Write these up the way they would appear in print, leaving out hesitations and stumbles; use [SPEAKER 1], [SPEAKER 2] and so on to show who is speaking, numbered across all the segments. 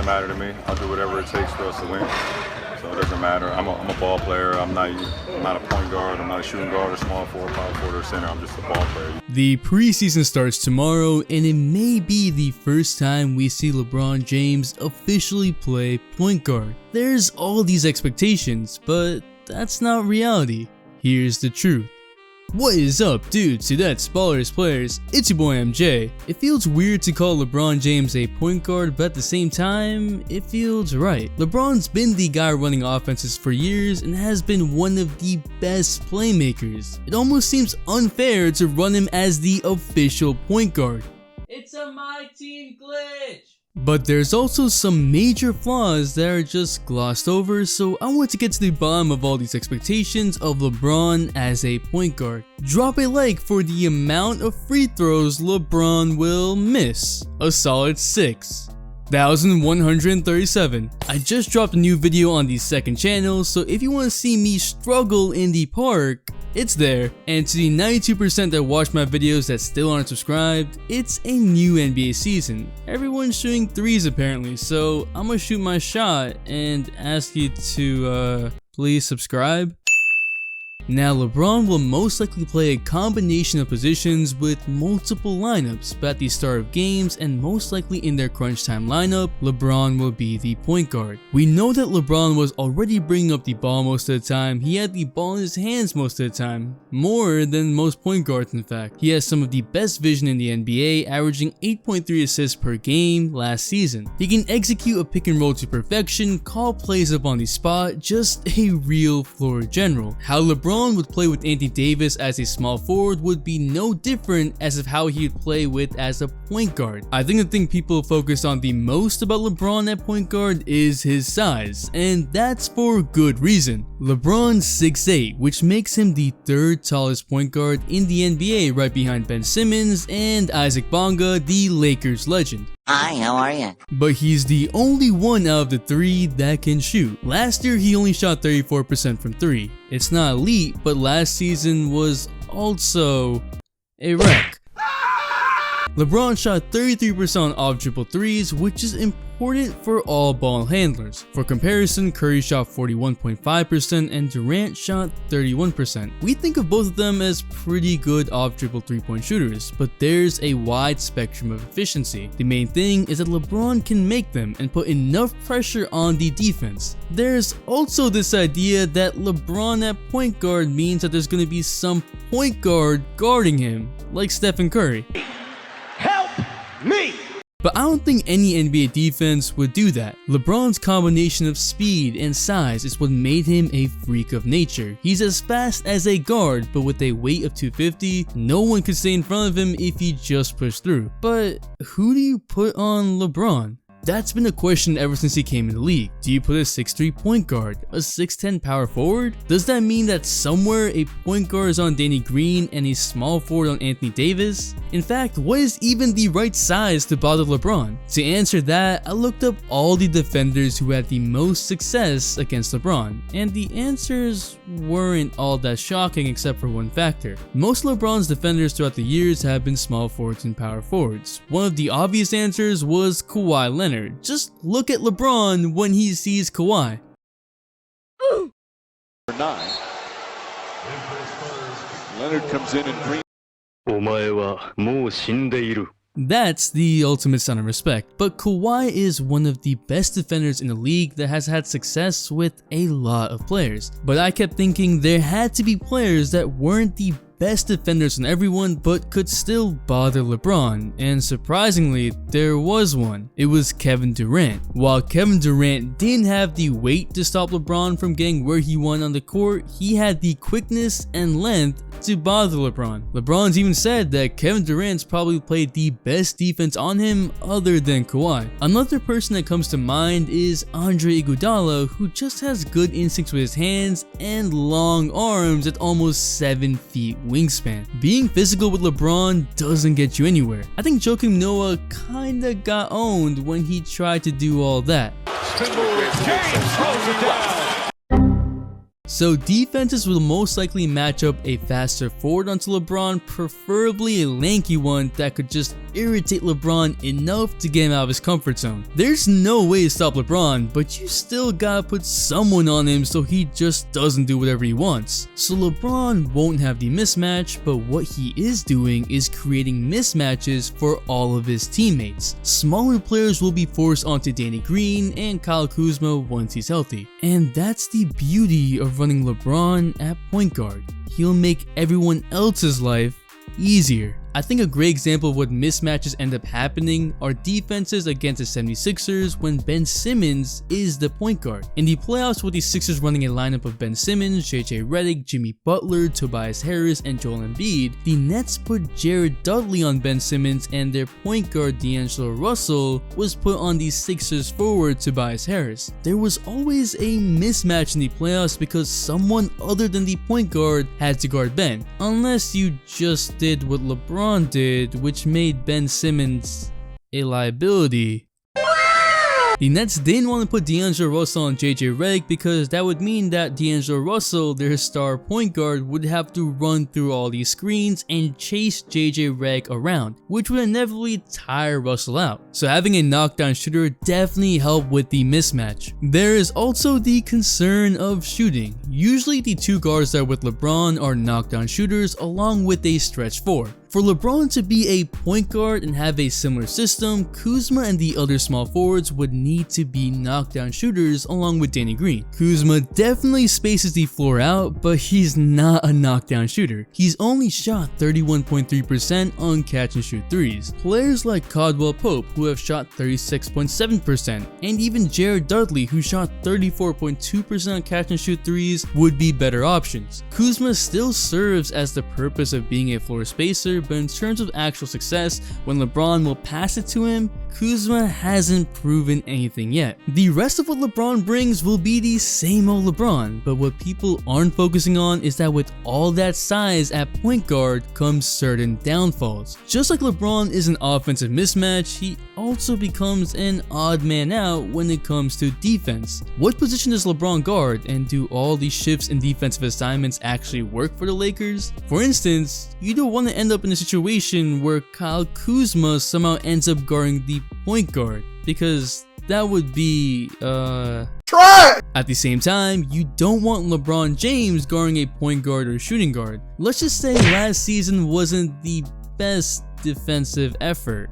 [SPEAKER 1] doesn't matter to me. I'll do whatever it takes for us to win. So it doesn't matter. I'm a ball player. I'm not a point guard. I'm not a shooting guard or small forward, power forward, or center. I'm just a ball player.
[SPEAKER 2] The preseason starts tomorrow, and it may be the first time we see LeBron James officially play point guard. There's all these expectations, but that's not reality. Here's the truth. What is up, dudes? So that's Ballers Players, it's your boy MJ. It feels weird to call LeBron James a point guard, but at the same time, it feels right. LeBron's been the guy running offenses for years and has been one of the best playmakers. It almost seems unfair to run him as the official point guard. It's a my team glitch! But there's also some major flaws that are just glossed over, so I want to get to the bottom of all these expectations of LeBron as a point guard. Drop a like for the amount of free throws LeBron will miss. A solid 6,137. I just dropped a new video on the second channel, so if you want to see me struggle in the park, it's there. And to the 92% that watch my videos that still aren't subscribed, it's a new NBA season. Everyone's shooting threes apparently, so I'm gonna shoot my shot and ask you to please subscribe. Now, LeBron will most likely play a combination of positions with multiple lineups, but at the start of games and most likely in their crunch time lineup, LeBron will be the point guard. We know that LeBron was already bringing up the ball most of the time. He had the ball in his hands most of the time, more than most point guards in fact. He has some of the best vision in the NBA, averaging 8.3 assists per game last season. He can execute a pick and roll to perfection, call plays up on the spot, just a real floor general. How LeBron would play with Anthony Davis as a small forward would be no different as of how he would play with as a point guard. I think the thing people focus on the most about LeBron at point guard is his size, and that's for good reason. LeBron's 6'8", which makes him the third tallest point guard in the NBA, right behind Ben Simmons and Isaac Bonga, the Lakers legend.
[SPEAKER 3] Hi, how are you?
[SPEAKER 2] But he's the only one out of the three that can shoot. Last year he only shot 34% from 3. It's not elite, but last season was also a wreck. LeBron shot 33% on off-dribble threes, which is important for all ball handlers. For comparison, Curry shot 41.5% and Durant shot 31%. We think of both of them as pretty good off-dribble three-point shooters, but there's a wide spectrum of efficiency. The main thing is that LeBron can make them and put enough pressure on the defense. There's also this idea that LeBron at point guard means that there's going to be some point guard guarding him, like Stephen Curry.
[SPEAKER 4] Me!
[SPEAKER 2] But I don't think any NBA defense would do that. LeBron's combination of speed and size is what made him a freak of nature. He's as fast as a guard, but with a weight of 250, no one could stay in front of him if he just pushed through. But who do you put on LeBron? That's been a question ever since he came in the league. Do you put a 6'3" point guard, a 6'10" power forward? Does that mean that somewhere a point guard is on Danny Green and a small forward on Anthony Davis? In fact, what is even the right size to bother LeBron? To answer that, I looked up all the defenders who had the most success against LeBron, and the answers weren't all that shocking except for one factor. Most of LeBron's defenders throughout the years have been small forwards and power forwards. One of the obvious answers was Kawhi Leonard. Just look at LeBron when he sees Kawhi.
[SPEAKER 4] 9. Leonard comes in and Green.
[SPEAKER 2] That's the ultimate sign of respect, but Kawhi is one of the best defenders in the league that has had success with a lot of players. But I kept thinking there had to be players that weren't the best defenders on everyone but could still bother LeBron, and surprisingly, there was one. It was Kevin Durant. While Kevin Durant didn't have the weight to stop LeBron from getting where he wanted on the court, he had the quickness and length to bother LeBron. LeBron's even said that Kevin Durant's probably played the best defense on him other than Kawhi. Another person that comes to mind is Andre Iguodala, who just has good instincts with his hands and long arms at almost 7 feet wingspan. Being physical with LeBron doesn't get you anywhere. I think Joakim Noah kinda got owned when he tried to do all that.
[SPEAKER 4] James throws it down.
[SPEAKER 2] So defenses will most likely match up a faster forward onto LeBron, preferably a lanky one that could just irritate LeBron enough to get him out of his comfort zone. There's no way to stop LeBron, but you still gotta put someone on him so he just doesn't do whatever he wants. So LeBron won't have the mismatch, but what he is doing is creating mismatches for all of his teammates. Smaller players will be forced onto Danny Green and Kyle Kuzma once he's healthy. And that's the beauty of running LeBron at point guard. He'll make everyone else's life easier. I think a great example of what mismatches end up happening are defenses against the 76ers when Ben Simmons is the point guard. In the playoffs with the Sixers running a lineup of Ben Simmons, JJ Redick, Jimmy Butler, Tobias Harris, and Joel Embiid, the Nets put Jared Dudley on Ben Simmons and their point guard D'Angelo Russell was put on the Sixers forward Tobias Harris. There was always a mismatch in the playoffs because someone other than the point guard had to guard Ben, unless you just did what LeBron did, which made Ben Simmons a liability. The Nets didn't want to put D'Angelo Russell on JJ Redick because that would mean that D'Angelo Russell, their star point guard, would have to run through all these screens and chase JJ Redick around, which would inevitably tire Russell out. So having a knockdown shooter definitely helped with the mismatch. There is also the concern of shooting. Usually the two guards that are with LeBron are knockdown shooters along with a stretch four. For LeBron to be a point guard and have a similar system, Kuzma and the other small forwards would need to be knockdown shooters along with Danny Green. Kuzma definitely spaces the floor out, but he's not a knockdown shooter. He's only shot 31.3% on catch and shoot threes. Players like Caldwell Pope, who have shot 36.7%, and even Jared Dudley, who shot 34.2% on catch and shoot threes, would be better options. Kuzma still serves as the purpose of being a floor spacer, but in terms of actual success, when LeBron will pass it to him, Kuzma hasn't proven anything yet. The rest of what LeBron brings will be the same old LeBron, but what people aren't focusing on is that with all that size at point guard comes certain downfalls. Just like LeBron is an offensive mismatch, he also becomes an odd man out when it comes to defense. What position does LeBron guard, and do all these shifts in defensive assignments actually work for the Lakers? For instance, you don't want to end up in a situation where Kyle Kuzma somehow ends up guarding the point guard, because that would be try. At the same time, you don't want LeBron James guarding a point guard or shooting guard. Let's just say last season wasn't the best defensive effort.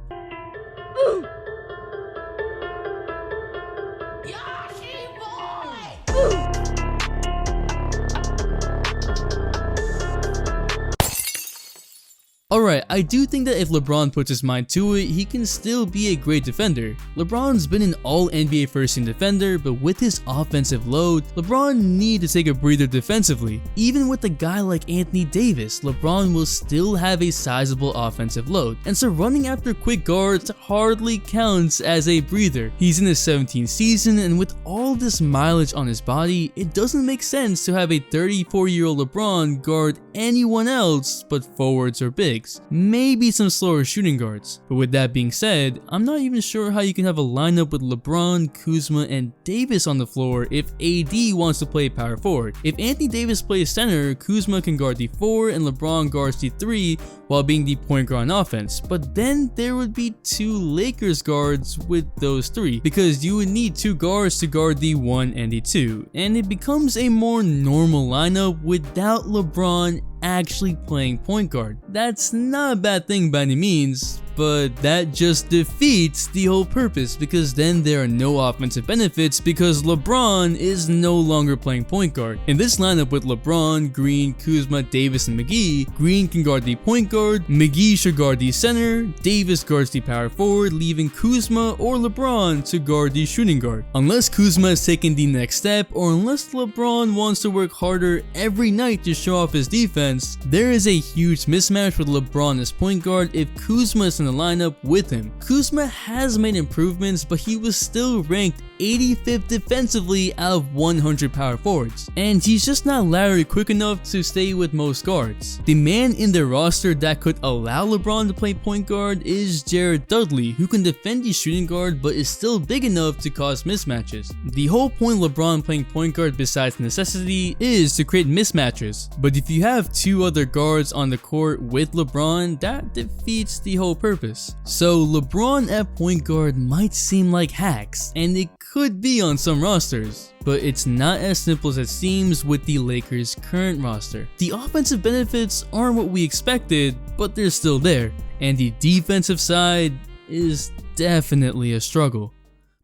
[SPEAKER 2] Alright, I do think that if LeBron puts his mind to it, he can still be a great defender. LeBron's been an all-NBA first-team defender, but with his offensive load, LeBron needs to take a breather defensively. Even with a guy like Anthony Davis, LeBron will still have a sizable offensive load, and so running after quick guards hardly counts as a breather. He's in his 17th season, and with all this mileage on his body, it doesn't make sense to have a 34-year-old LeBron guard anyone else but forwards or bigs. Maybe some slower shooting guards. But with that being said, I'm not even sure how you can have a lineup with LeBron, Kuzma, and Davis on the floor if AD wants to play power forward. If Anthony Davis plays center, Kuzma can guard the 4 and LeBron guards the 3 while being the point guard on offense. But then there would be 2 Lakers guards with those 3, because you would need 2 guards to guard the 1 and the 2, and it becomes a more normal lineup without LeBron actually playing point guard. That's not a bad thing by any means, but that just defeats the whole purpose, because then there are no offensive benefits because LeBron is no longer playing point guard. In this lineup with LeBron, Green, Kuzma, Davis, and McGee, Green can guard the point guard, McGee should guard the center, Davis guards the power forward, leaving Kuzma or LeBron to guard the shooting guard. Unless Kuzma is taking the next step, or unless LeBron wants to work harder every night to show off his defense, there is a huge mismatch with LeBron as point guard if Kuzma is in the lineup with him. Kuzma has made improvements, but he was still ranked 85th defensively out of 100 power forwards, and he's just not laterally quick enough to stay with most guards. The man in their roster that could allow LeBron to play point guard is Jared Dudley, who can defend the shooting guard but is still big enough to cause mismatches. The whole point of LeBron playing point guard besides necessity is to create mismatches, but if you have 2 other guards on the court with LeBron, that defeats the whole purpose. purpose. So LeBron at point guard might seem like hacks, and it could be on some rosters, but it's not as simple as it seems with the Lakers' current roster. The offensive benefits aren't what we expected, but they're still there, and the defensive side is definitely a struggle.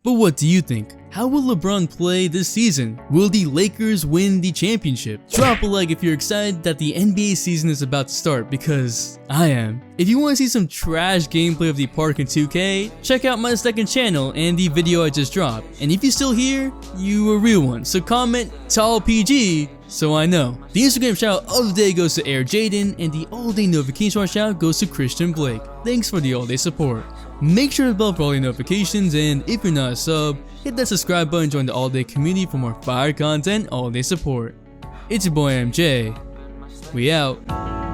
[SPEAKER 2] But what do you think? How will LeBron play this season? Will the Lakers win the championship? Drop a like if you're excited that the NBA season is about to start, because I am. If you want to see some trash gameplay of the park in 2K, check out my second channel and the video I just dropped. And if you're still here, you a real one, so comment Tall PG so I know. The Instagram shout out of the day goes to Air Jaden, and the all-day notification shout out goes to Christian Blake. Thanks for the all-day support. Make sure to bell for all your notifications, and if you're not a sub, hit that subscribe button, join the all-day community for more fire content, all-day support. It's your boy MJ. We out.